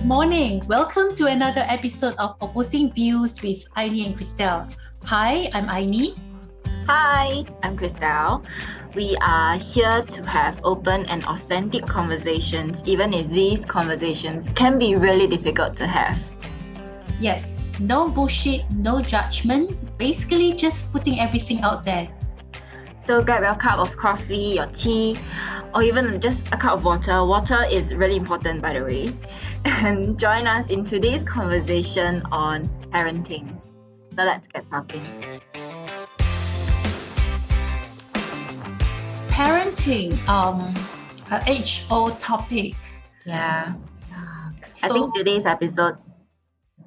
Morning. Welcome to another episode of Opposing Views with Aini and Christelle. Hi, I'm Aini. Hi, I'm Christelle. We are here to have open and authentic conversations, even if these conversations can be really difficult to have. Yes, no bullshit, no judgment, basically just putting everything out there. So grab your cup of coffee, your tea, or even just a cup of water. Water is really important, by the way. And join us in today's conversation on parenting. So let's get talking. Parenting, an age-old topic. Yeah. I think today's episode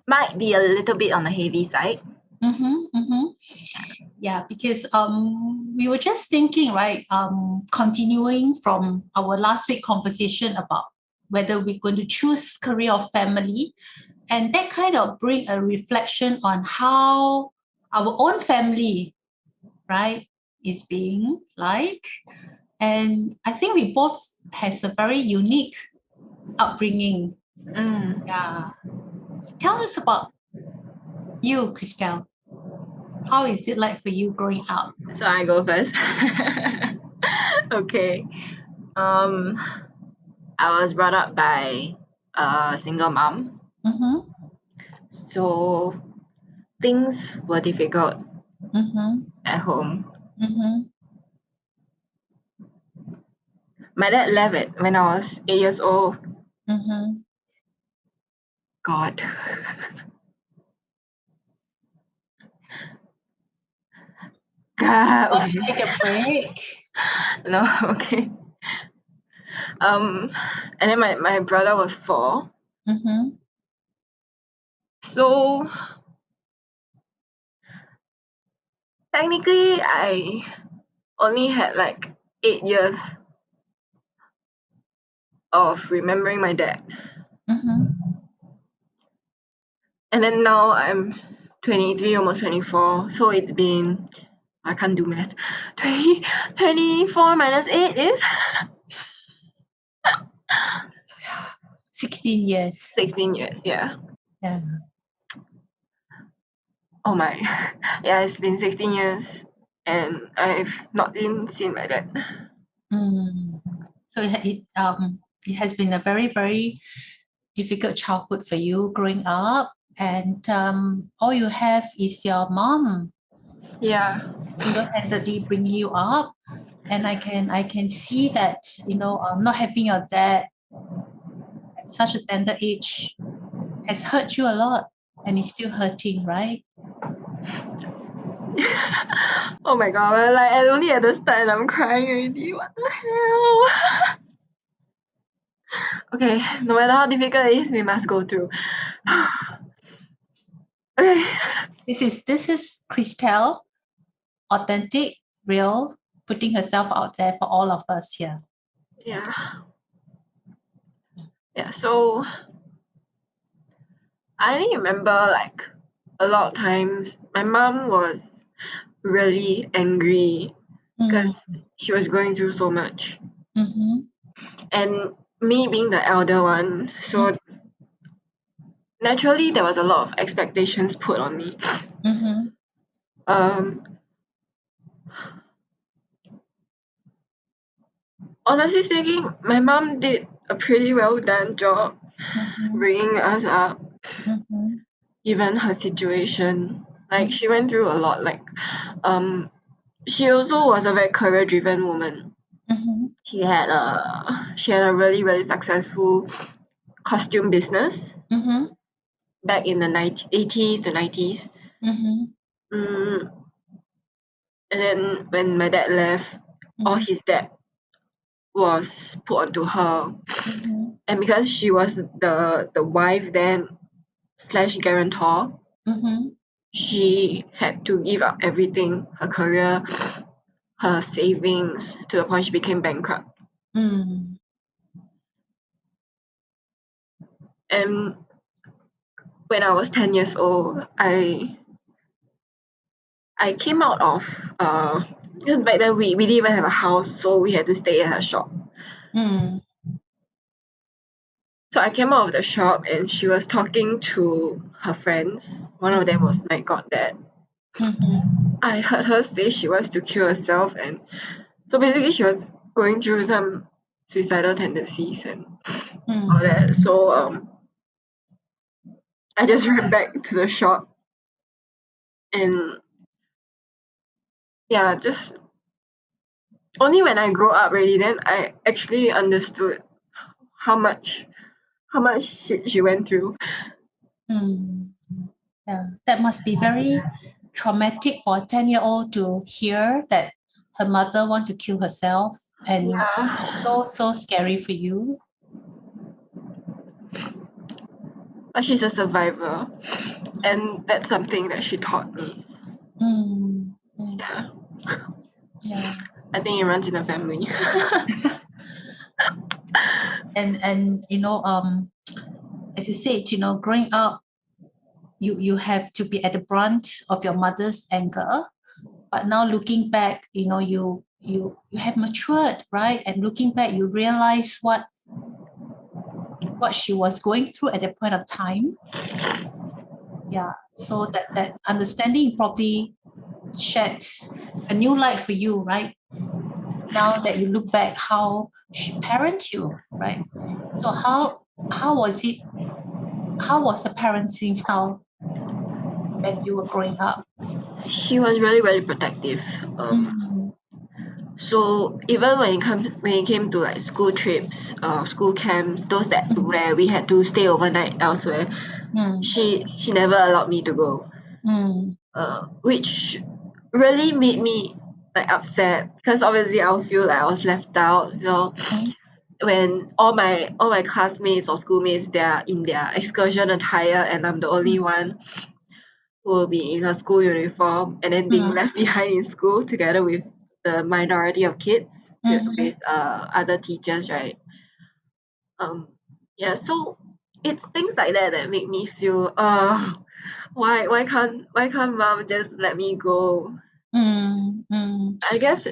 might be a little bit on the heavy side. Yeah, because we were just thinking, right? Continuing from our last week conversation about whether we're going to choose career or family, and that kind of bring a reflection on how our own family, right, is being like. And I think we both has a very unique upbringing. Yeah. Tell us about you, Christelle. How is it like for you growing up? So I go first. Okay. I was brought up by a single mom. So things were difficult at home. My dad left it when I was 8 years old. God. God. Let's take a break. No, okay. And then my brother was 4. So technically I only had like 8 years of remembering my dad. And then now I'm 23, almost 24. So it's been, I can't do math. 24 minus 8 is 16 years. 16 years, yeah. Yeah. Oh my. Yeah, it's been 16 years and I've not seen my dad. So it has been a very, very difficult childhood for you growing up, and all you have is your mom. Yeah. Single-handedly bringing you up, and I can see that not having your dad at such a tender age has hurt you a lot, and it's still hurting, right? Oh my god, like I only at the start and I'm crying already. What the hell? Okay, no matter how difficult it is, we must go through. Okay. This is Christelle, authentic, real, putting herself out there for all of us here. Yeah. Yeah, so I only remember like a lot of times my mom was really angry because she was going through so much. And me being the elder one, so naturally there was a lot of expectations put on me. Honestly speaking, my mom did a pretty well done job bringing us up, given her situation. Like she went through a lot. Like, she also was a very career driven woman. She had a really, really successful costume business back in the 80s to 90s. And then when my dad left, all his debt was put onto her. And because she was the wife then / guarantor, she had to give up everything, her career, her savings, to the point she became bankrupt. And when I was 10 years old, I came out of because back then we didn't even have a house, so we had to stay at her shop. So I came out of the shop and she was talking to her friends. One of them was my goddad. I heard her say she wants to kill herself, and so basically she was going through some suicidal tendencies and all that. So I just ran back to the shop and yeah, just only when I grew up really then I actually understood how much shit she went through. Yeah, that must be very traumatic for a 10-year-old to hear that her mother want to kill herself, and Yeah. so scary for you. But she's a survivor, and that's something that she taught me. Yeah. Yeah. I think it runs in the family. And as you said, growing up, you have to be at the brunt of your mother's anger, but now looking back, you have matured, right? And looking back, you realize what she was going through at that point of time. Yeah, so that understanding probably shed a new light for you, right? Now that you look back, how she parent you, right? So how was it? How was the parenting style when you were growing up? She was really, really protective. So even when it came to like school trips, school camps, those that where we had to stay overnight elsewhere, she never allowed me to go. Which really made me like upset because obviously I'll feel like I was left out, when all my classmates or schoolmates, they are in their excursion attire and I'm the only one who will be in her school uniform and then being left behind in school together with the minority of kids with other teachers, right? Yeah, so it's things like that that make me feel why can't mom just let me go? I guess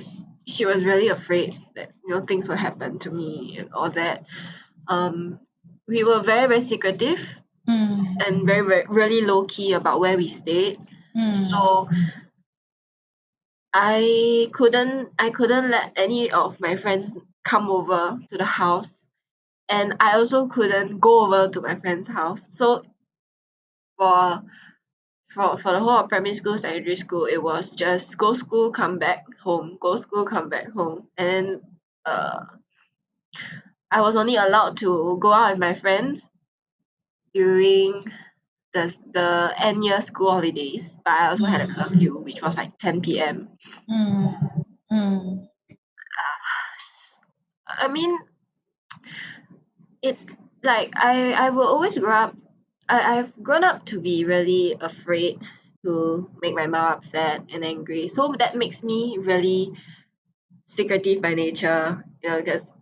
she was really afraid that things would happen to me and all that. We were very, very secretive and very, very really low key about where we stayed. So I couldn't let any of my friends come over to the house, and I also couldn't go over to my friend's house. So for the whole of primary school, secondary school, it was just go school, come back home, go school, come back home. And then I was only allowed to go out with my friends during the end year school holidays, but I also had a curfew, which was like 10 p.m. I mean, it's like I will always grow up. I've grown up to be really afraid to make my mom upset and angry. So that makes me really secretive by nature, because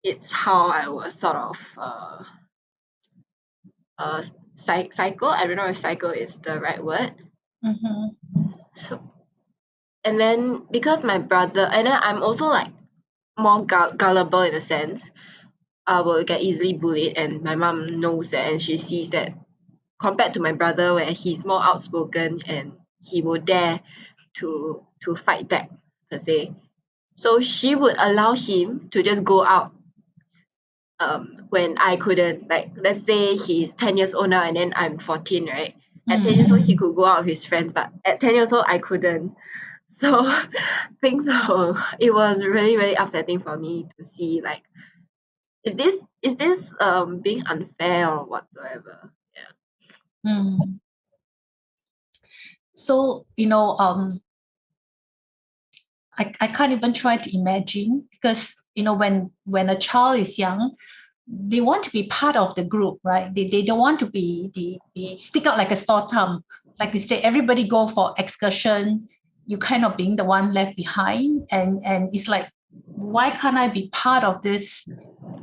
it's how I was sort of psycho. I don't know if psycho is the right word. So, and then because my brother, and then I'm also like more gullible in a sense. I will get easily bullied, and my mom knows that, and she sees that compared to my brother, where he's more outspoken and he will dare to fight back per se. So she would allow him to just go out when I couldn't. Like, let's say he's 10 years old now and then I'm 14, right? At 10 years old he could go out with his friends, but at 10 years old I couldn't. So it was really, really upsetting for me to see, like, is this being unfair or whatsoever? Yeah. So I can't even try to imagine, because when a child is young, they want to be part of the group, right? They don't want to be stick out like a sore thumb. Like you say, everybody go for excursion, you kind of being the one left behind, and it's like, why can't I be part of this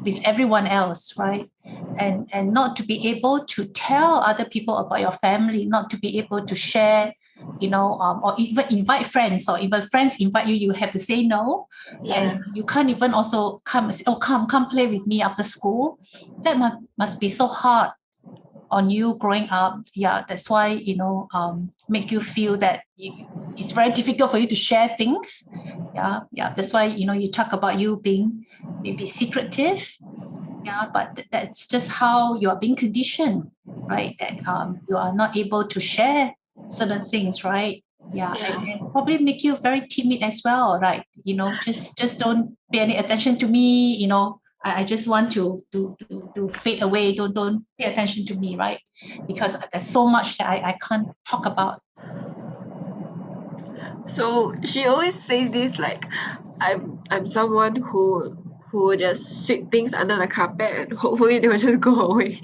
with everyone else, right? And not to be able to tell other people about your family, not to be able to share or even invite friends, or even friends invite you, you have to say no. Yeah. And you can't even also come and say, oh, come play with me after school. That must be so hard on you growing up. Yeah, that's why, make you feel that it's very difficult for you to share things. Yeah, that's why, you talk about you being maybe secretive. Yeah, but that's just how you are being conditioned, right? That you are not able to share certain things, right? Yeah, and probably make you very timid as well, right? Just don't pay any attention to me. I just want to fade away. Don't pay attention to me, right? Because there's so much that I can't talk about. So she always says this like, I'm someone who will just sweep things under the carpet and hopefully they will just go away.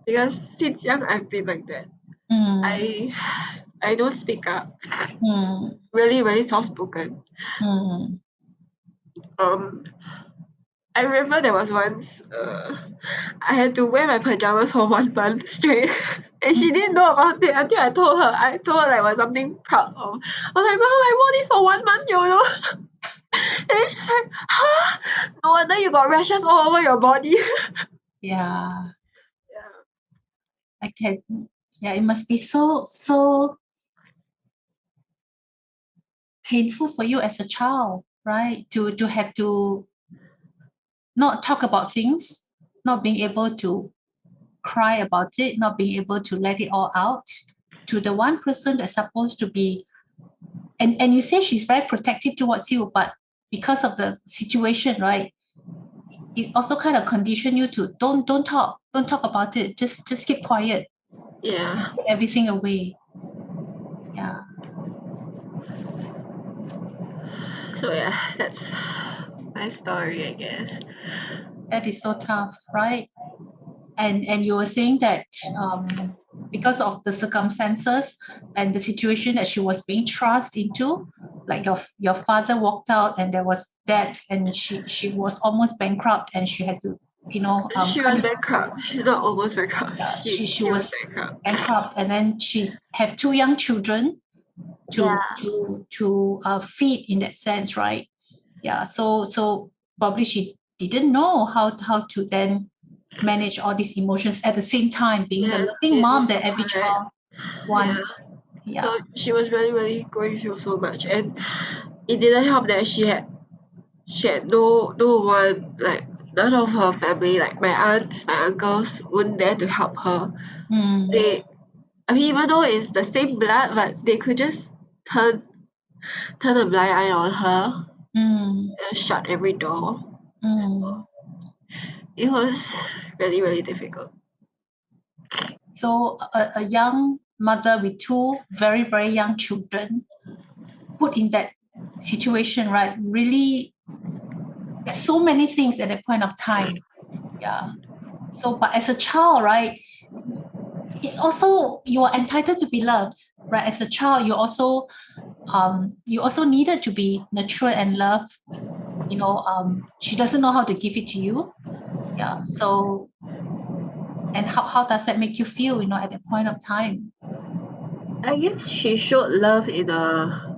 Because since young I've been like that. Mm, I don't speak up. mm, Really, really soft spoken. mm. Um I remember there was once I had to wear my pajamas for 1 month straight. And she didn't know about it until I told her. I told her like was something proud of. I was like, Mom, I wore this for 1 month, And then she's like, huh? No wonder you got rashes all over your body. Yeah, Yeah. I can. Yeah, it must be so painful for you as a child, right? To have to not talk about things, not being able to cry about it, not being able to let it all out to the one person that's supposed to be. And you say she's very protective towards you, but because of the situation, right? It also kind of condition you to don't talk about it. Just keep quiet, Yeah. put everything away. Yeah, So yeah, that's my story, I guess. that is so tough, right? And you were saying that because of the circumstances and the situation that she was being thrust into, like your father walked out and there was debts and she was almost bankrupt and she has to She was kind of bankrupt. She's not almost bankrupt. yeah, she She was was bankrupt. bankrupt, and then she's have two young children Yeah. to feed in that sense, right? Yeah, so probably she didn't know how to then manage all these emotions at the same time, being the Yes, loving it mom was that every correct. child Yeah. wants. So Yeah. she was really, really going through so much, and it didn't help that she had no one, like none of her family, like my aunts, my uncles, wouldn't dare to help her. Mm, They, I mean, even though it's the same blood, but they could just turn a blind eye on her, mm, shut every door. mm. It was really, really difficult. So a young mother with two very, very young children put in that situation, right? Really, there's so many things at that point of time. Yeah. So, but as a child, right, it's also you are entitled to be loved, right? As a child, you also needed to be nurtured and loved. She doesn't know how to give it to you. Yeah. So, and how does that make you feel? At that point of time. I guess she showed love in a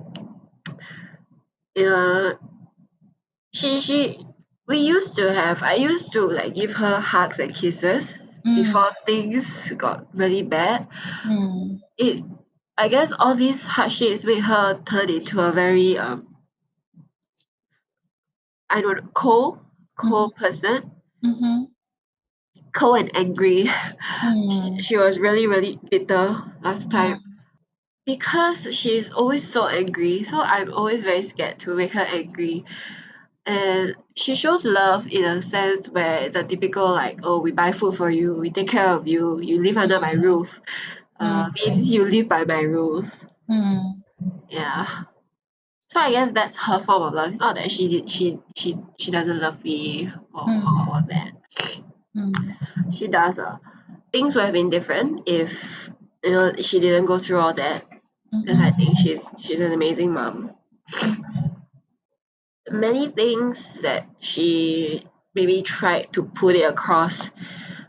she we used to have I used to like give her hugs and kisses Mm, before things got really bad. mm, It I guess all these hardships made her turn into a very I don't know, mm, cold person, mm-hmm, cold and angry. mm, She was really, really bitter last mm, time. Because she's always so angry, so I'm always very scared to make her angry. And she shows love in a sense where the typical like, oh, we buy food for you, we take care of you, you live under my roof, mm, means you live by my rules. mm, Yeah. So I guess that's her form of love. It's not that she doesn't love me or mm, that. mm, She does. Things would have been different if she didn't go through all that. Because I mm, think she's an amazing mom. mm, Many things that she maybe tried to put it across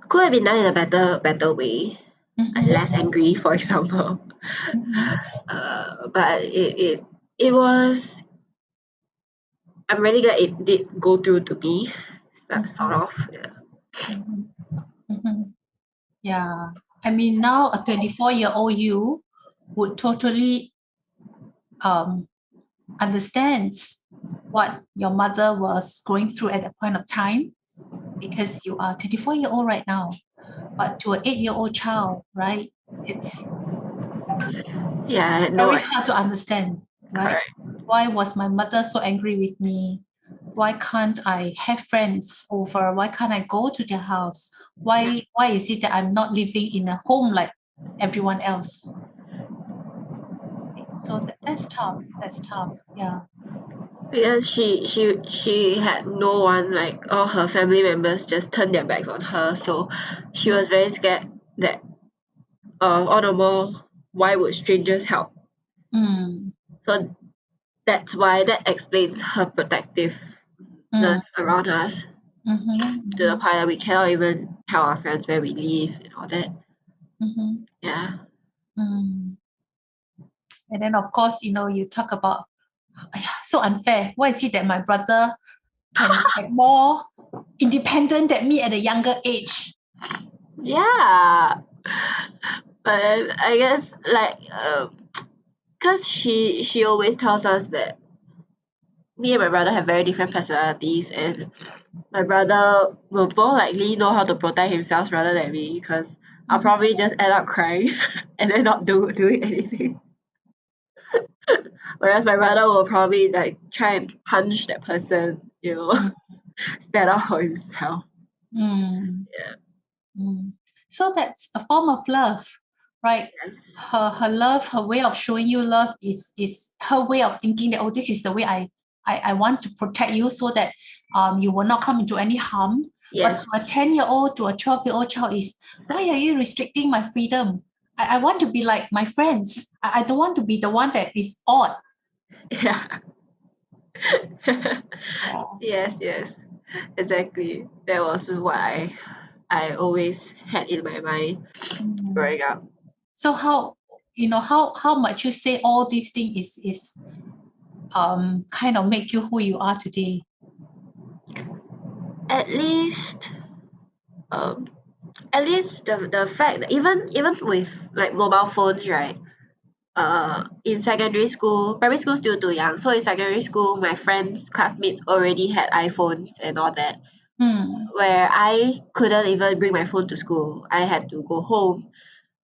could have been done in a better way. mm, Less angry, for example. But it was. I'm really glad it did go through to me, sort of. Yeah. Yeah. I mean, now a 24-year-old you would totally understands what your mother was going through at that point of time, because you are 24-year-old right now. But to an 8-year-old child, right, it's Yeah, no, very hard to understand, right? correct. Why was my mother so angry with me? Why can't I have friends over? Why can't I go to their house? Why is it that I'm not living in a home like everyone else? So that's tough. That's tough. Yeah. Because she had no one, like all her family members just turned their backs on her, so she was very scared that all the more, why would strangers help? Mm. So that's why that explains her protectiveness around us, to the point that we cannot even tell our friends where we live and all that. Yeah. And then, of course, you talk about, so unfair. Why is it that my brother can be more independent than me at a younger age? Yeah. But I guess, like, because she always tells us that me and my brother have very different personalities, and my brother will more likely know how to protect himself rather than me, because I'll probably just end up crying and then not doing anything. Whereas my brother will probably like try and punch that person, stand up for himself. Yeah. So that's a form of love, right? Yes. Her love, her way of showing you love is her way of thinking that, oh, this is the way I want to protect you, so that you will not come into any harm. But Yes. to a 10-year-old, to a 12-year-old child is, why are you restricting my freedom? I want to be like my friends. I don't want to be the one that is odd. Yeah. Yes. Exactly. That was what I always had in my mind growing up. So how much you say all these things is kind of make you who you are today? At least the fact that even with like mobile phones, right? In secondary school, primary school still too young. So in secondary school, my friends, classmates already had iPhones and all that. Where I couldn't even bring my phone to school. I had to go home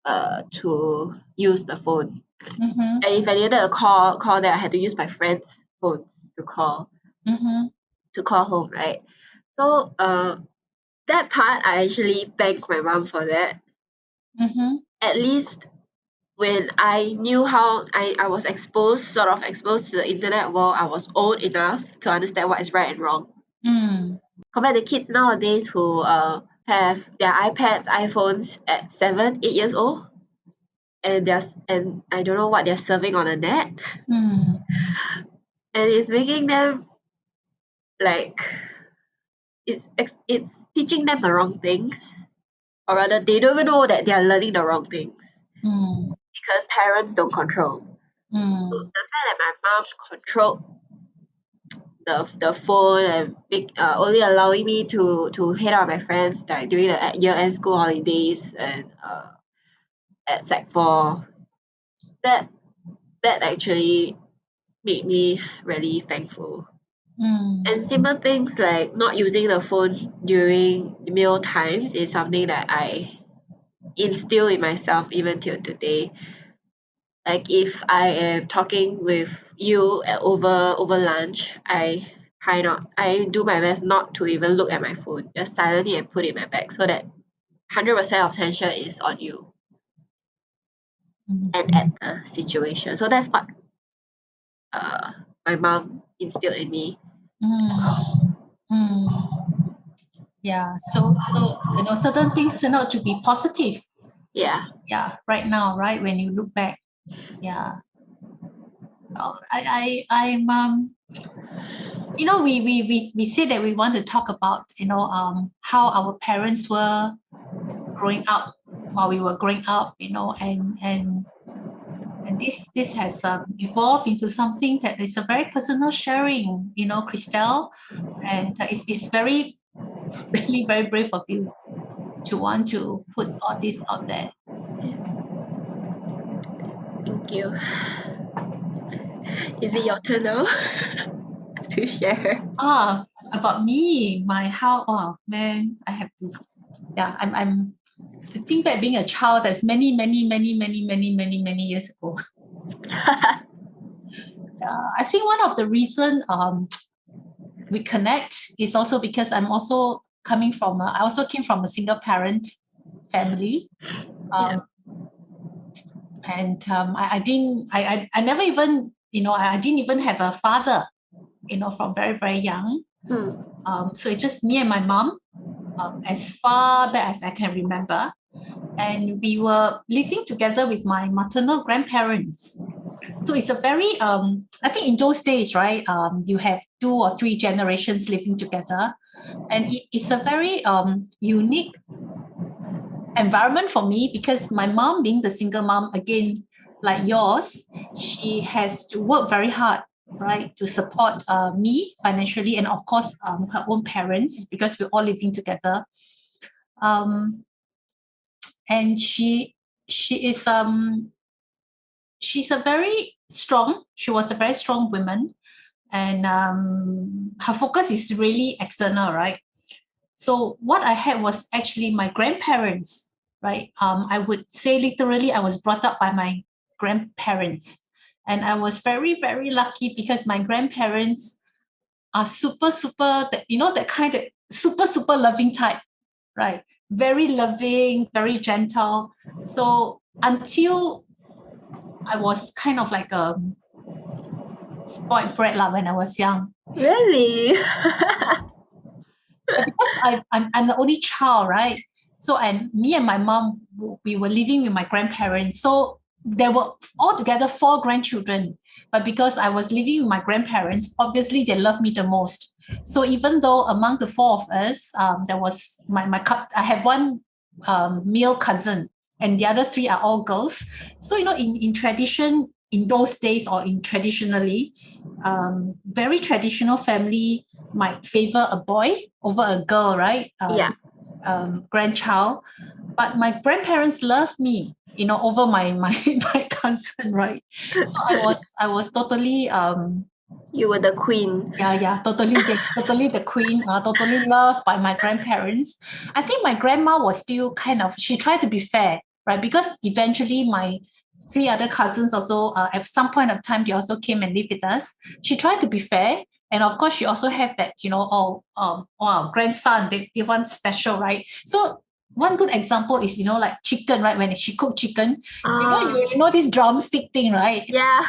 to use the phone. And if I needed a call there, I had to use my friend's phones to call home, right? So that part, I actually thank my mom for that. At least when I knew how I was sort of exposed to the internet world, I was old enough to understand what is right and wrong. Compared to kids nowadays who have their iPads, iPhones at 7, 8 years old, and I don't know what they're serving on the net, and it's making them like it's teaching them the wrong things, or rather, they don't even know that they are learning the wrong things because parents don't control. So the fact that my mom controlled the phone and only allowing me to hang out with my friends like during the year-end school holidays and at Sec 4, that actually made me really thankful. And simple things like not using the phone during meal times is something that I instill in myself even till today. Like if I am talking with you over lunch, I do my best not to even look at my phone, just silently and put it in my bag so that 100% of attention is on you and at the situation. So that's what my mom instilled in me. Yeah. So certain things turn out to be positive. Yeah. Yeah. Right now, right, when you look back. Yeah. I'm we say that we want to talk about how our parents were growing up while we were growing up, and And this has evolved into something that is a very personal sharing, Christelle. And it's very, really very brave of you to want to put all this out there. Thank you. Is it your turn now to share? About me, oh man, I have to, I'm to think back being a child, that's many, many, many, many, many, many, many years ago. I think one of the reason we connect is also because I'm also I also came from a single parent family. And I never even, I didn't even have a father, from very, very young. So it's just me and my mom, as far back as I can remember. And we were living together with my maternal grandparents. So it's a very, I think in those days, right, you have 2 or 3 generations living together. And it's a very unique environment for me, because my mom, being the single mom, again, like yours, she has to work very hard, right, to support me financially, and of course her own parents, because we're all living together. And she is she was a very strong woman, and her focus is really external, right? So what I had was actually my grandparents, right? I would say literally I was brought up by my grandparents. And I was very, very lucky, because my grandparents are super, super, that kind of super, super loving type, right? Very loving, very gentle. So until I was kind of like a spoiled brat when I was young. Really? Because I'm the only child, right? So, and me and my mom, we were living with my grandparents. So there were altogether 4 grandchildren. But because I was living with my grandparents, obviously they loved me the most. So even though among the 4 of us, there was I have one male cousin, and the other 3 are all girls. So, in tradition, in those days, or in traditionally, very traditional family might favor a boy over a girl, right? Grandchild. But my grandparents loved me, over my my cousin, right? So I was totally you were the queen. Totally the queen, totally loved by my grandparents. I think my grandma was still she tried to be fair, right? Because eventually my 3 other cousins also, at some point of time, they also came and lived with us. She tried to be fair. And of course, she also had that, grandson, they want special, right? So one good example is, like chicken, right? When she cooked chicken, you know this drumstick thing, right? Yeah.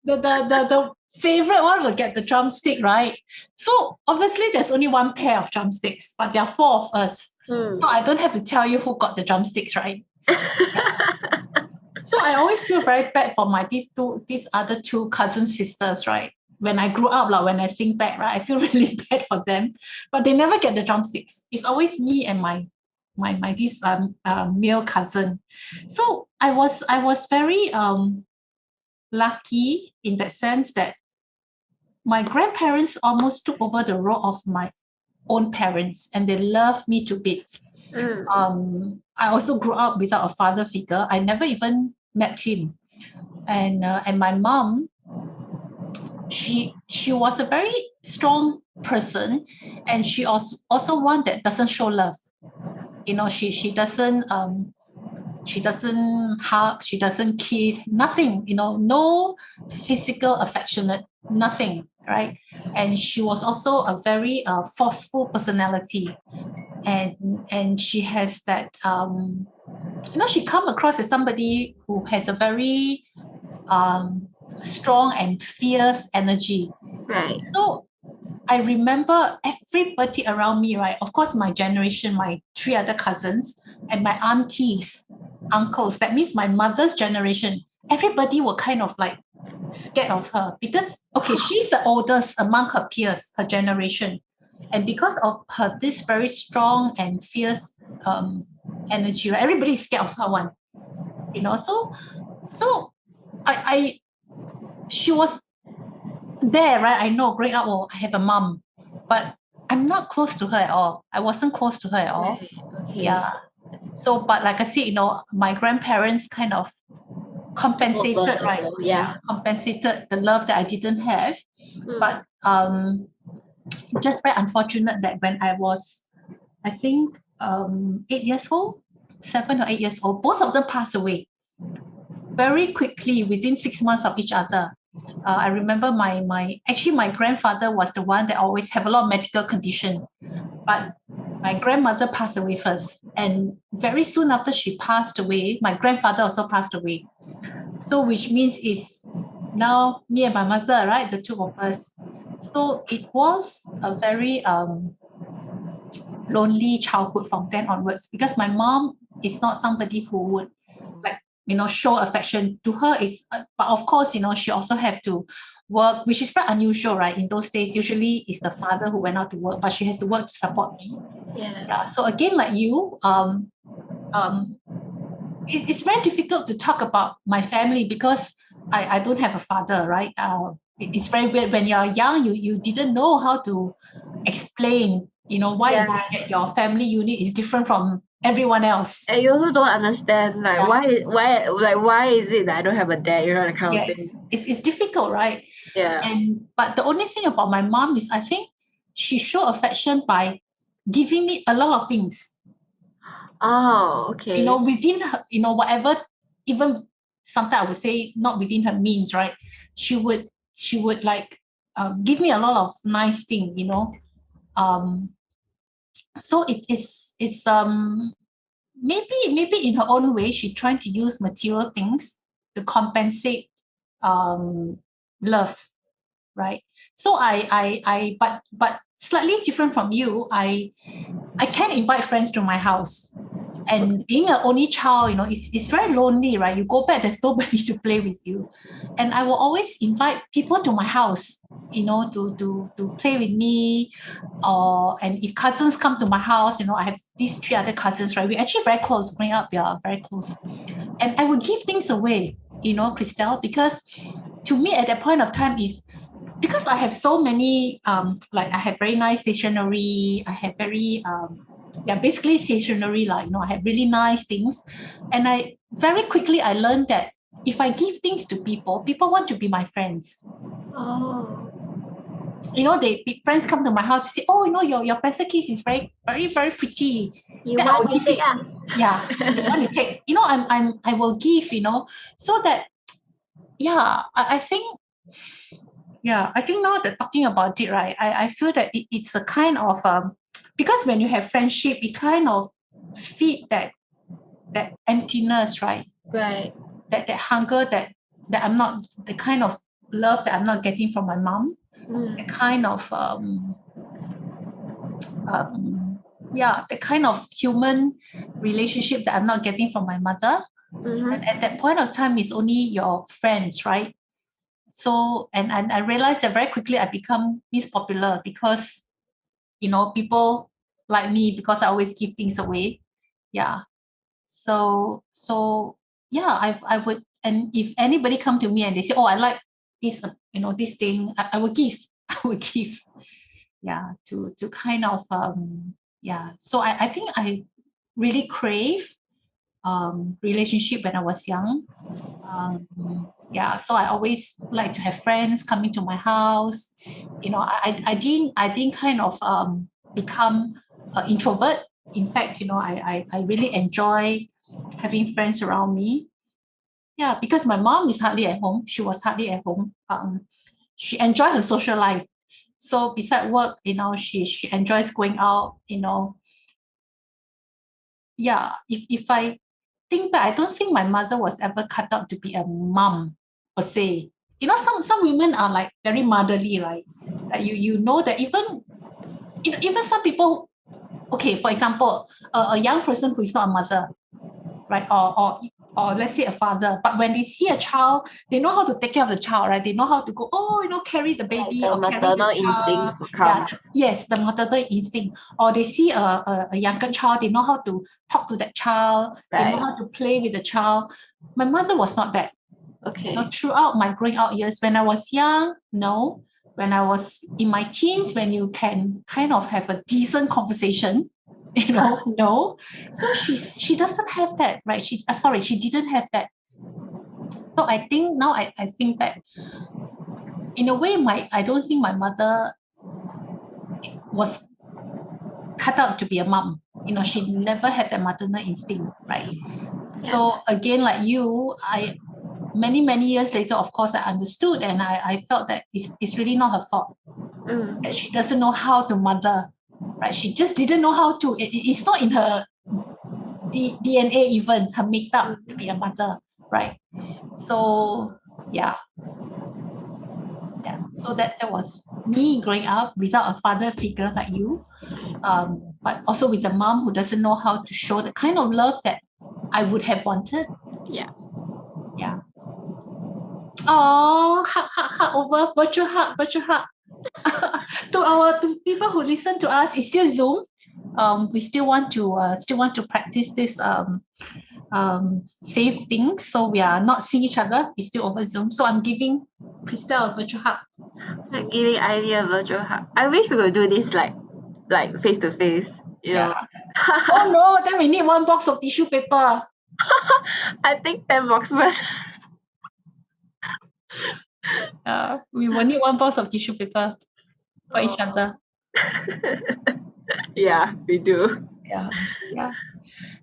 The favorite one will get the drumstick, right? So obviously there's only 1 pair of drumsticks, but there are 4 of us. So I don't have to tell you who got the drumsticks, right? So I always feel very bad for these other 2 cousin sisters, right? When I grew up, when I think back, right, I feel really bad for them, but they never get the drumsticks. It's always me and my this male cousin. So I was very lucky in that sense that my grandparents almost took over the role of my own parents, and they loved me to bits. I also grew up without a father figure. I never even met him. And my mom, she was a very strong person, and she also one that doesn't show love. She doesn't hug, she doesn't kiss, nothing, no physical affectionate, nothing, right? And she was also a very forceful personality, and she has that she come across as somebody who has a very strong and fierce energy. Right. So I remember everybody around me, right? Of course, my generation, my 3 other cousins, and my aunties, uncles, that means my mother's generation, everybody were kind of like scared of her, because, okay, she's the oldest among her peers, her generation. And because of her, this very strong and fierce energy, right? Everybody's scared of her one. So So she was there, right? I know growing up, I have a mom, but I'm not close to her at all. I wasn't close to her at all. Right. Okay. Yeah. So, but like I said, my grandparents kind of compensated, right? Yeah. Compensated the love that I didn't have. Mm. But just very unfortunate that when I was, I think, 8 years old, 7 or 8 years old, both of them passed away very quickly within 6 months of each other. I remember actually my grandfather was the one that always have a lot of medical condition, but my grandmother passed away first, and very soon after she passed away, my grandfather also passed away. So which means is now me and my mother, right, the two of us. So it was a very lonely childhood from then onwards, because my mom is not somebody who would like show affection to her. Is but of course she also had to work, which is very unusual, right? In those days, usually it's the father who went out to work, but she has to work to support me. Yeah. So again, like you, it's very difficult to talk about my family because I don't have a father, right? It's very weird when you're young. You didn't know how to explain, why is it that your family unit is different from everyone else. And you also don't understand why is it that I don't have a dad, that kind of thing. It's difficult, right? Yeah. But the only thing about my mom is I think she showed affection by giving me a lot of things. Oh, okay. Within her, whatever, even sometimes I would say not within her means, right? She would like give me a lot of nice things, so it's maybe in her own way she's trying to use material things to compensate love, right? So but slightly different from you, I can invite friends to my house. And being an only child, it's very lonely, right? You go back, there's nobody to play with you. And I will always invite people to my house, to play with me. And if cousins come to my house, I have these 3 other cousins, right? We're actually very close. Growing up, we are very close. And I would give things away, Christelle, because to me at that point of time is because I have so many, like I have very nice stationery. I have very, basically stationery, I have really nice things. And I very quickly, I learned that if I give things to people want to be my friends. Oh. Friends come to my house and say, oh, your pencil case is very, very, very pretty. You want to take it? Yeah, you want to take. I will give, so that, I think, I think now that talking about it, right, I feel that it's a kind of, because when you have friendship, it kind of feed that emptiness, right? Right. That hunger that I'm not, the kind of love that I'm not getting from my mom. The kind of the kind of human relationship that I'm not getting from my mother. And at that point of time, it's only your friends, right? So, and I realized that very quickly I become Miss Popular because, people like me because I always give things away. Yeah. So I would, and if anybody come to me and they say, oh, I like this, this thing, I will give. I will give. Yeah. To kind of, So I think I really crave relationship when I was young. So I always like to have friends coming to my house. I didn't kind of become an introvert. In fact, I really enjoy having friends around me. Yeah, because my mom is hardly at home. She was hardly at home. She enjoyed her social life. So beside work, she enjoys going out. If I think back, I don't think my mother was ever cut out to be a mom per se. Some women are like very motherly, right? Like you know that even even some people, okay, for example, a young person who is not a mother, right? Or let's say a father, but when they see a child, they know how to take care of the child, right? They know how to go, carry the baby, Like the or carry the maternal child. instincts will come. Yes, the maternal instinct. Or they see a younger child, they know how to talk to that child. Right. They know how to play with the child. My mother was not that. Okay. Throughout my growing out years, when I was young, no. When I was in my teens, when you can kind of have a decent conversation, no. So she doesn't have that, right? She didn't have that. So I think now I think that in a way, I don't think my mother was cut out to be a mom. She never had that maternal instinct, right? Yeah. So again, like you, many years later, of course, I understood, and I felt that it's really not her fault. That she doesn't know how to mother, right? She just didn't know how to. It's not in her DNA, even her makeup to be a mother, right? So yeah. So that was me growing up without a father figure like you, but also with a mom who doesn't know how to show the kind of love that I would have wanted. Yeah. Oh, hug over virtual hug. To people who listen to us, it's still Zoom. We still want to practice this safe things. So we are not seeing each other. It's still over Zoom. So I'm giving Christelle a virtual hug. I'm giving Ivy a virtual hug. I wish we could do this like face to face. Yeah. Oh no, then we need one box of tissue paper. I think 10 boxes. We will need one box of tissue paper for each other. Yeah, we do.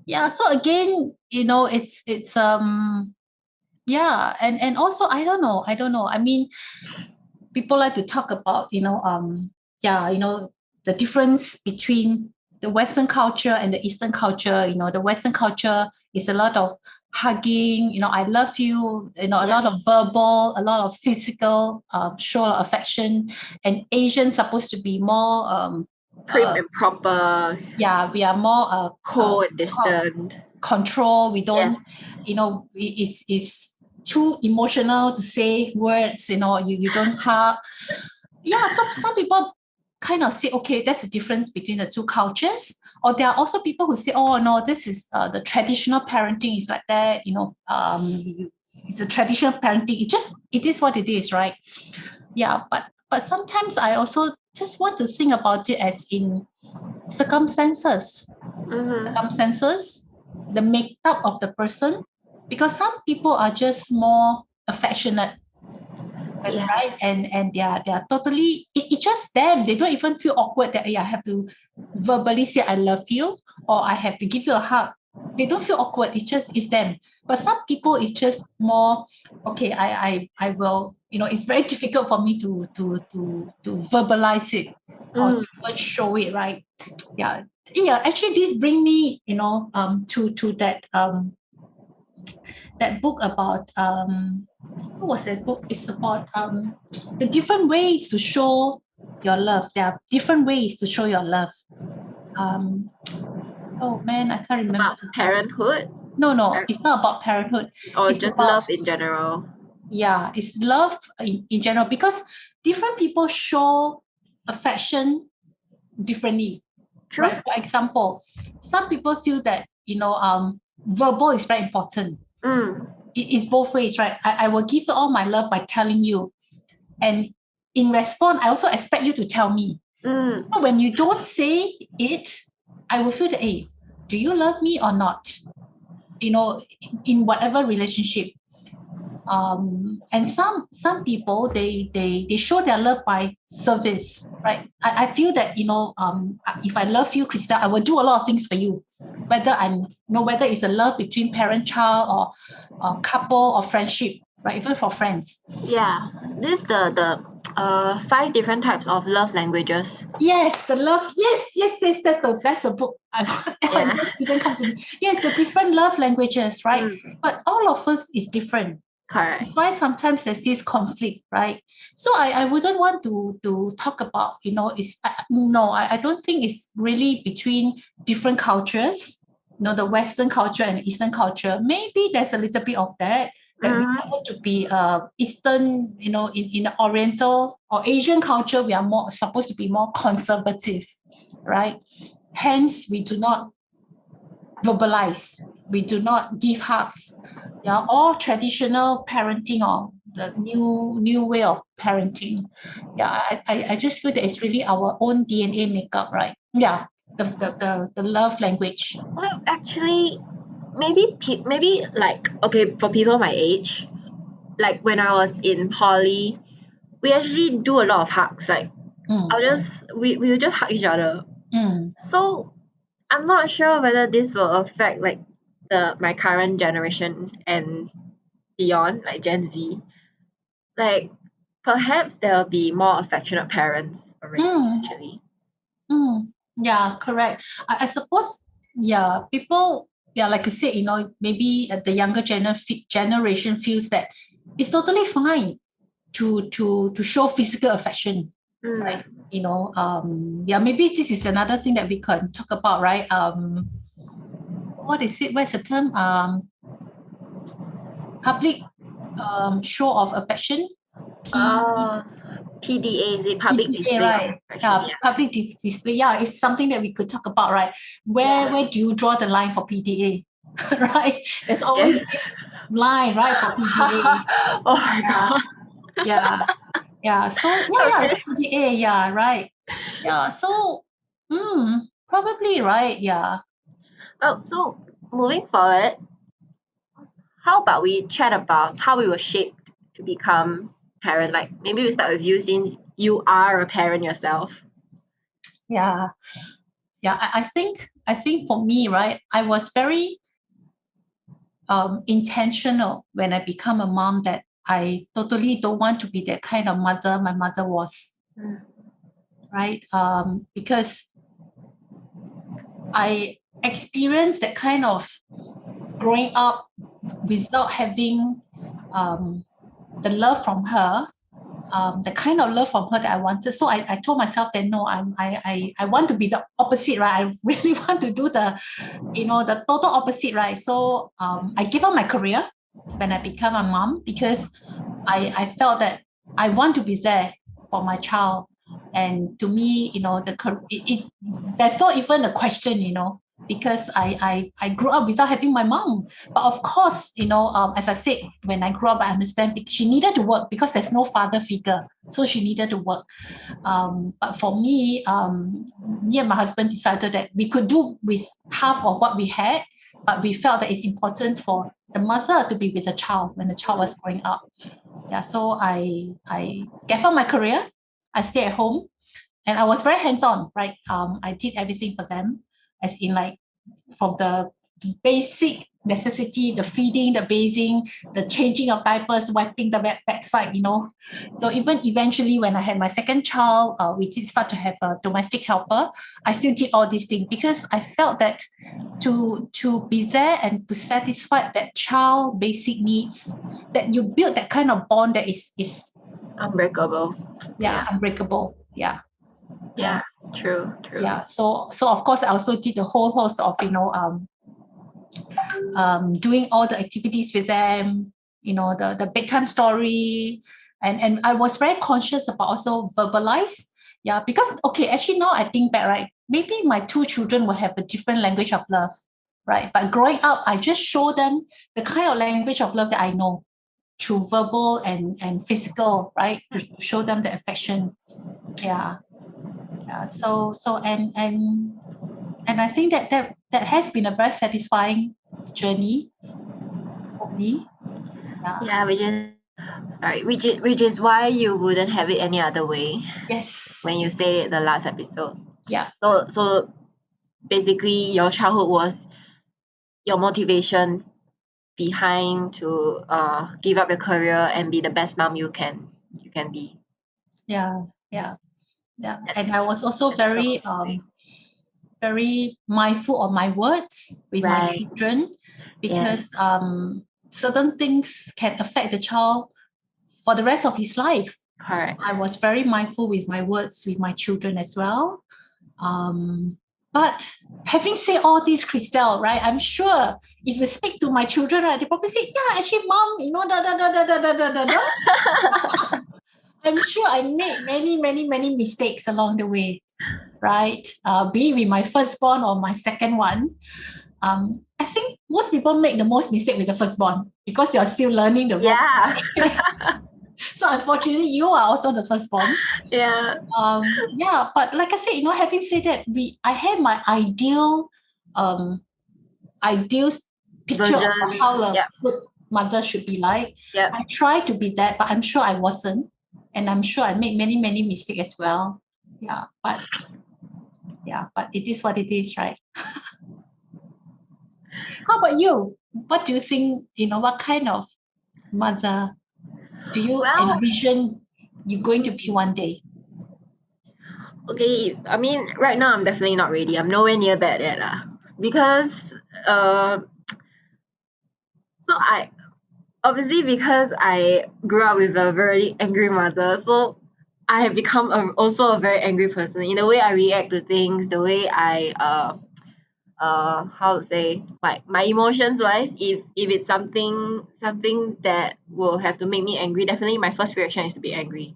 Yeah. So again, it's and also I don't know. I mean, people like to talk about the difference between the Western culture and the Eastern culture. The Western culture is a lot of hugging, I love you, a lot of verbal, a lot of physical show of affection, and Asians supposed to be more prim and proper. Yeah, we are more cold and distant. Control. We don't, it's too emotional to say words. You don't have. Yeah, some people kind of say, okay, that's the difference between the two cultures. Or there are also people who say, oh no, this is the traditional parenting is like that. It's a traditional parenting. It is what it is, right? Yeah, but sometimes I also just want to think about it as in circumstances, the makeup of the person, because some people are just more affectionate, right? And they are totally, it's just them. They don't even feel awkward that I have to verbally say I love you or I have to give you a hug. They don't feel awkward. It's them. But some people, it's just more okay. I will. It's very difficult for me to verbalize it or to even show it, right? Yeah. Actually, this bring me, to that book about what was this book? It's about the different ways to show your love. There are different ways to show your love. Oh man, I can't remember. About parenthood? No, it's not about parenthood. Or it's just about love in general. Yeah, it's love in general, because different people show affection differently. True. Right? For example, some people feel that verbal is very important. It's both ways, right? I will give you all my love by telling you, and in response, I also expect you to tell me. So when you don't say it, I will feel that, hey, do you love me or not? In whatever relationship. And some people they show their love by service, right? I feel that if I love you, Christelle, I will do a lot of things for you, whether whether it's a love between parent child or couple or friendship, right? Even for friends. Yeah, this is the 5 different types of love languages. Yes, the love. Yes. That's the book. It just didn't come to me. Yes, the different love languages, right? But all of us is different. Correct. That's why sometimes there's this conflict, right? So I wouldn't want to talk about, I don't think it's really between different cultures, the Western culture and Eastern culture. Maybe there's a little bit of that we're supposed to be Eastern, in the Oriental or Asian culture, we are more supposed to be more conservative, right? Hence, we do not verbalize, we do not give hugs, Yeah, or traditional parenting or the new way of parenting. Yeah, I just feel that it's really our own DNA makeup, right? Yeah, the love language. Well, actually, maybe like okay for people my age, like when I was in poly, we actually do a lot of hugs. Like Mm, we will just hug each other. mm, So I'm not sure whether this will affect like my current generation and beyond, like Gen Z. Like perhaps there'll be more affectionate parents already mm, actually. yeah, correct. I suppose, yeah, people, yeah, like I said, maybe the younger generation feels that it's totally fine to show physical affection, right? Mm. Yeah, maybe this is another thing that we can talk about, right? What is it? What's the term? Public show of affection. P Uh, PDA is it public PDA, display of right? affection? Yeah, Yeah. public display. Yeah, it's something that we could talk about, right? Where Yeah. where do you draw the line for PDA? Right? There's always Yes. this line, right, for PDA. Oh my Yeah, god. yeah, yeah. So yeah, Okay. it's PDA. Yeah, right. Yeah. So, probably right. Yeah. Oh, so moving forward, how about we chat about how we were shaped to become parent? Like maybe we start with you since you are a parent yourself. Yeah. Yeah. I think for me, right, I was very intentional when I become a mom that I totally don't want to be that kind of mother my mother was, Mm. right? Because I experienced that kind of growing up without having the love from her, the kind of love from her that I wanted. So I told myself that no, I want to be the opposite, right? I really want to do the total opposite, right? So I gave up my career when I became a mom because I felt that I want to be there for my child. And to me, there's not even a question, because I grew up without having my mom. But of course, as I said, when I grew up, I understand she needed to work because there's no father figure. So she needed to work. But for me, me and my husband decided that we could do with half of what we had, but we felt that it's important for the mother to be with the child when the child was growing up. Yeah, so I gave up my career. I stayed at home, and I was very hands-on, right? I did everything for them, as in like from the basic necessity, the feeding, the bathing, the changing of diapers, wiping the backside, So even eventually when I had my second child, we did start to have a domestic helper. I still did all these things because I felt that to be there and to satisfy that child basic needs, that you build that kind of bond that is Unbreakable. yeah, unbreakable. Yeah. Yeah. True. True. Yeah. So of course I also did a whole host of doing all the activities with them, the bedtime story. And I was very conscious about also verbalize. Yeah, because okay, actually now I think back, right? Maybe my two children will have a different language of love, right? But growing up, I just show them the kind of language of love that I know through verbal and physical, right? To show them the affection. Yeah. Yeah. And I think that has been a very satisfying journey for me. Yeah. Yeah, which is why you wouldn't have it any other way Yes. when you said it the last episode. Yeah. So basically your childhood was your motivation behind to give up your career and be the best mom you can be. Yeah. Yeah. Yeah. And That's I was also that's so very amazing. very mindful of my words with my Right. children Yes. because certain things can affect the child for the rest of his life. So Correct. I was very mindful with my words with my children as well. But having said all this, Christelle, right? I'm sure if you speak to my children, right, they probably say, "Yeah, actually, mom, da da da da da da da da da." I'm sure I made many, many, many mistakes along the way, right? Be it with my firstborn or my second one. I think most people make the most mistake with the firstborn because they are still learning the ropes. Yeah. So unfortunately, you are also the firstborn. Yeah. Yeah, but like I said, having said that, I had my ideal picture of Version. how a Yeah. good mother should be like. Yeah. I tried to be that, but I'm sure I wasn't. And I'm sure I made many, many mistakes as well. But it is what it is, right? How about you? What do you think, what kind of mother do you Well, envision you're going to be one day? okay, I mean, right now I'm definitely not ready. I'm nowhere near that yet. Because so I obviously because I grew up with a very angry mother, so I have become also a very angry person in the way I react to things, the way I how to say, like my emotions wise, if it's something that will have to make me angry, definitely my first reaction is to be angry.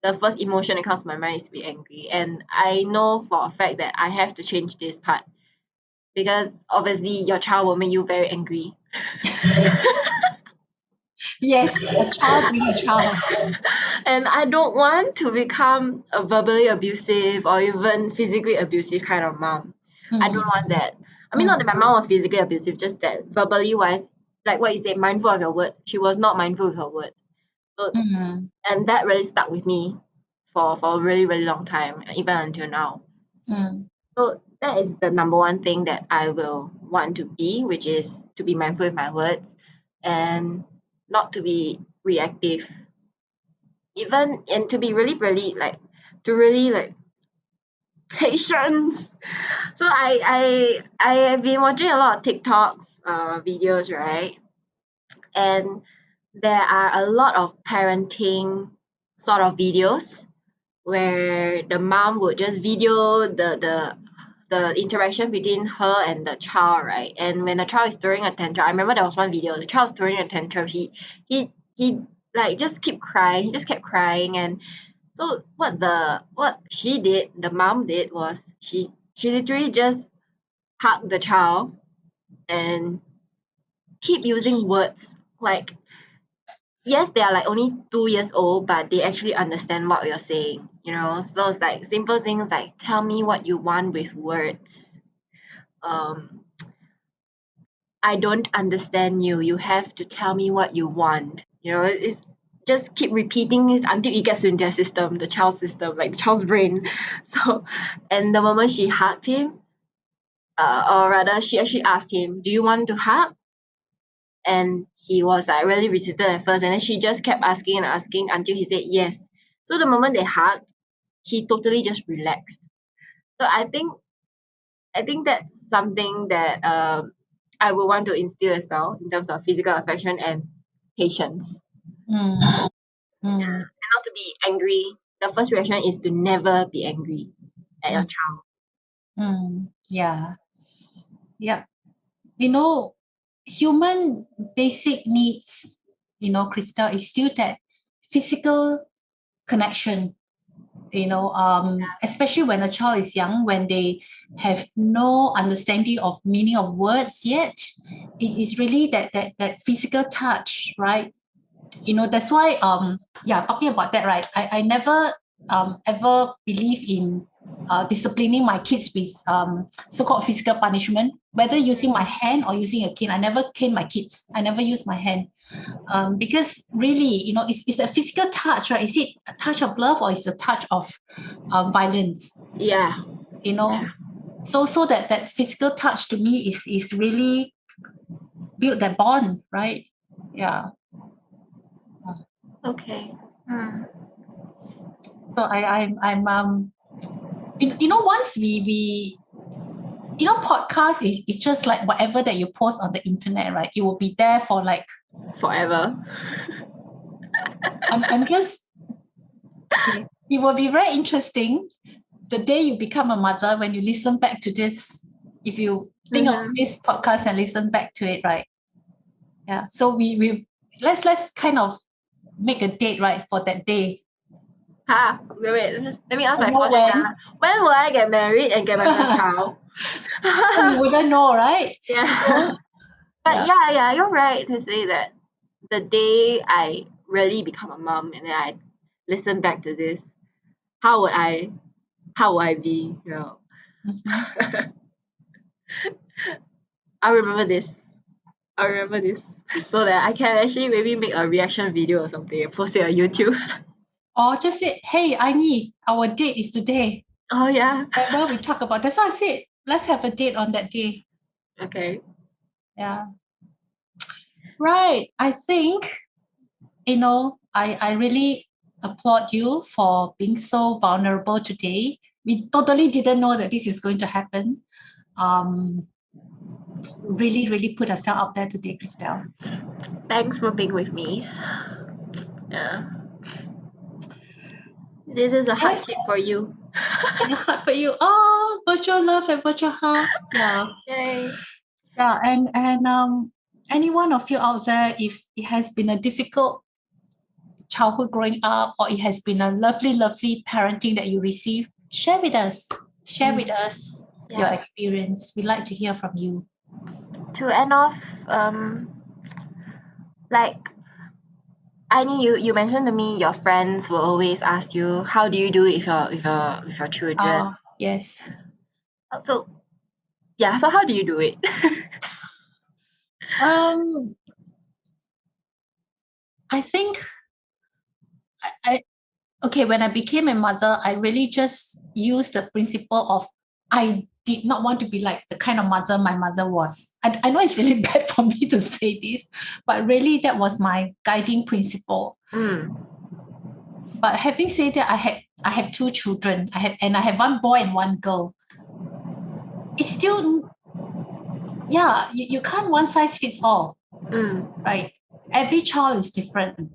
The first emotion that comes to my mind is to be angry, and I know for a fact that I have to change this part because obviously your child will make you very angry. Yes, a child being a child. And I don't want to become a verbally abusive or even physically abusive kind of mom. I don't want that. I mean, not that my mom was physically abusive, just that verbally wise, like what you say, mindful of your words. She was not mindful of her words. So, Mm, and that really stuck with me for a really, really long time, even until now. mm, So that is the number one thing that I will want to be, which is to be mindful with my words and not to be reactive. Even and to be really, really like to really like patience. So I have been watching a lot of TikToks videos, right? And there are a lot of parenting sort of videos where the mom would just video the interaction between her and the child, right? And when the child is throwing a tantrum, I remember there was one video, the child was throwing a tantrum. He like just keep crying. He just kept crying, and so what she did, the mom did was she literally just hugged the child and keep using words like, yes, they are like only 2 years old, but they actually understand what you're saying, So it's like simple things like tell me what you want with words. Um, I don't understand you. You have to tell me what you want. It's just keep repeating this until it gets in their system, the child's system, like the child's brain. So, and the moment she hugged him, or rather, she actually asked him, "Do you want to hug?" And he was like really resistant at first, and then she just kept asking and asking until he said yes. So the moment they hugged, he totally just relaxed. So I think that's something that I would want to instill as well in terms of physical affection and patience. mm, And mm, not to be angry. The first reaction is to never be angry at your mm, child. yeah. Yeah. Human basic needs, Christelle, is still that physical connection, especially when a child is young, when they have no understanding of meaning of words yet. It's really that physical touch, right? That's why talking about that, right, I never ever believe in disciplining my kids with so-called physical punishment, whether using my hand or using a cane. I never cane my kids. I never use my hand, because really, it's a physical touch, right? Is it a touch of love or is it a touch of violence? Yeah. So that physical touch to me is really build that bond, right? Yeah. Okay. So I'm once we podcast is just like whatever that you post on the internet, right? It will be there for like Forever. I'm just okay. It will be very interesting the day you become a mother when you listen back to this. If you think of this podcast and listen back to it, right? Yeah. So we let's kind of make a date, right, for that day. Wait. Let me ask I my know fortune when. teller. When will I get married and get my first child? We wouldn't know, right? Yeah. So, But yeah, you're right to say that the day I really become a mom and then I listen back to this, how would I be? mhm. I remember this. So that I can actually maybe make a reaction video or something and post it on YouTube. Or just say, hey, I need our date is today. Oh yeah. Remember we talk about that's why I said let's have a date on that day. Okay. Yeah. Right. I think, I really applaud you for being so vulnerable today. We totally didn't know that this is going to happen. Really, really put ourselves out there today, Christelle. Thanks for being with me. Yeah. This is a hardship for you. And hard for you. Oh, virtual love and virtual hug. Yeah. Yay. Yeah. And any one of you out there, if it has been a difficult childhood growing up, or it has been a lovely, lovely parenting that you receive, share with us. Share with us your Yeah. experience. We'd like to hear from you. To end off, like Aini, you mentioned to me your friends will always ask you, how do you do it with your children? Yes. So yeah, so how do you do it? I think when I became a mother, I really just used the principle of I did not want to be like the kind of mother my mother was. I know it's really bad for me to say this, but really that was my guiding principle. But having said that, I have two children. I have one boy and one girl. It's still, you can't one size fits all, right? Every child is different,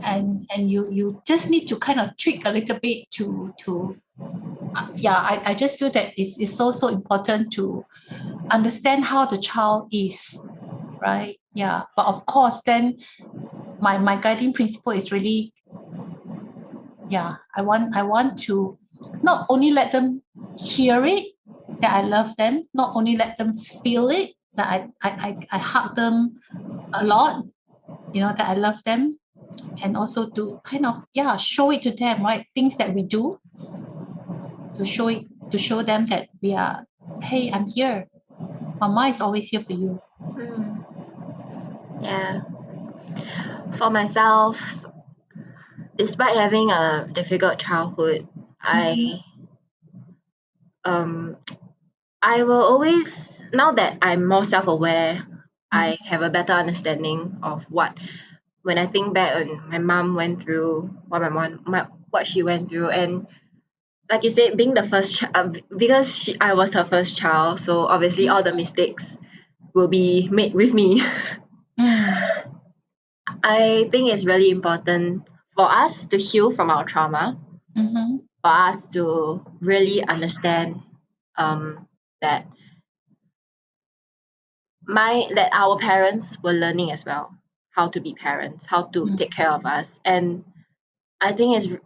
and you just need to kind of tweak a little bit to I just feel that it's so important to understand how the child is, right? Yeah, but of course, then my guiding principle is really, I want to not only let them hear it that I love them, not only let them feel it that I hug them a lot, that I love them, and also to kind of show it to them, right? Things that we do to show them that we are, hey, I'm here. Mama is always here for you. Yeah. For myself, despite having a difficult childhood, I will always, now that I'm more self-aware, I have a better understanding of when I think back on my mom went through, what she went through, and like you said, being the first child, because I was her first child, so obviously all the mistakes will be made with me. I think it's really important for us to heal from our trauma, for us to really understand that that our parents were learning as well how to be parents, how to take care of us, and I think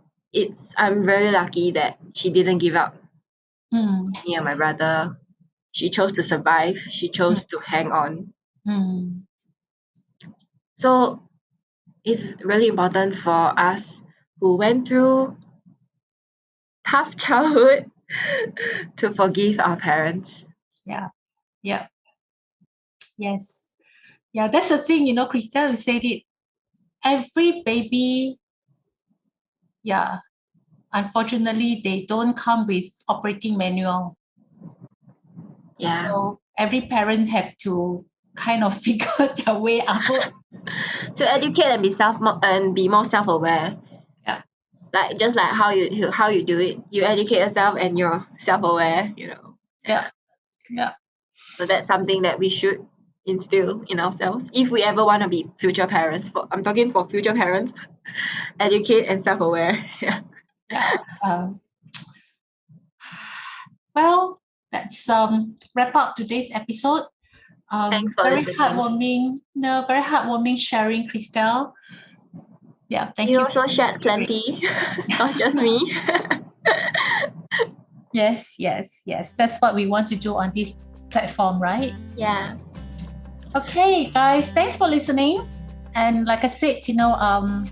I'm very lucky that she didn't give up me and my brother. She chose to survive. She chose to hang on. So it's really important for us who went through tough childhood to forgive our parents. Yeah. Yes. Yeah, that's the thing, Christelle said it. Every baby, unfortunately, they don't come with operating manual. Yeah. So every parent have to kind of figure their way out. To educate and be more self-aware. Yeah. Like just like how you do it, you educate yourself and you're self-aware. Yeah. So that's something that we should instill in ourselves if we ever want to be future parents. I'm talking for future parents. Educate and self-aware. Yeah. Well, let's wrap up today's episode. Thanks for very listening. very heartwarming sharing, Christelle. Yeah, thank you. You also shared plenty, not just me. Yes. That's what we want to do on this platform, right? Yeah. Okay, guys, thanks for listening. And like I said,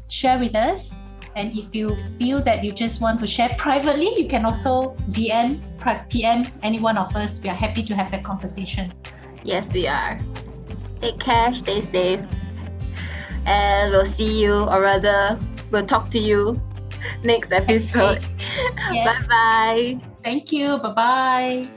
share with us. And if you feel that you just want to share privately, you can also DM, PM any one of us. We are happy to have that conversation. Yes, we are. Take care, stay safe. And we'll see you, or rather, we'll talk to you next episode. Yes. Bye-bye. Thank you. Bye-bye.